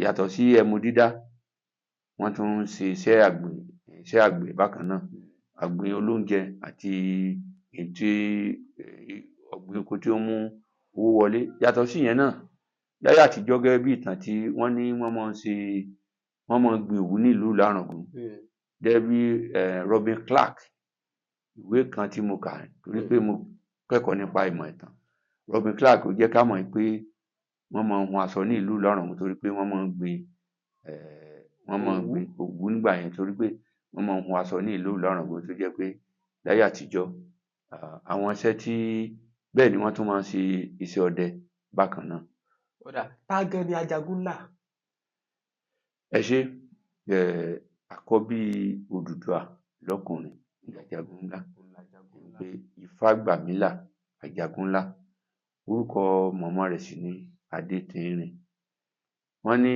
yàtọ̀ sí ẹmu dídá wọ́n tún ń ṣe iṣẹ́ àgbẹ̀ bákan náà, àgbẹ̀ olóúnjẹ àti ètò ọ̀gbìn oko tí ó mú owó wọlé. Yàtọ̀ síyẹn náà, láyé àtijọ́ gẹ́gẹ́ bí ìtàn tí wọ́n ní wọ́n máa ń gbin òwú ní ìlú Ìlá-Ọ̀ràngún gẹ́gẹ́ bí Robin Clark, ìwé kan tí mo kà torí pé mo kẹ́kọ̀ọ́ nípa ìmọ̀ ìtàn. Robin Clark ó jẹ́ ká mọ̀ pé wọ́n máa ń hun aṣọ ní ìlú Ìlá-Ọ̀ràngún torí pé wọ́n máa ń gbin òwú nígbà yẹn torí pé wọ́n máa ń hun aṣọ ní ìlú Ìlá-Ọ̀ràngún tó jẹ́ pé láyé àtijọ́ àwọn iṣẹ́ tí bẹ́ẹ̀ ni wọ́n tún máa ń ṣe iṣẹ́ ọdẹ bákan náà. Tá gan ni Ajagunlá? Ẹ ṣé, àkọ́bí Odùduwà lọ́kùnrin ni Ajagunlá, pé Ifágbàmílà Ajagunlá, orúkọ mọ̀mọ́ rẹ̀ sì ni Adétinrin. Wọ́n ní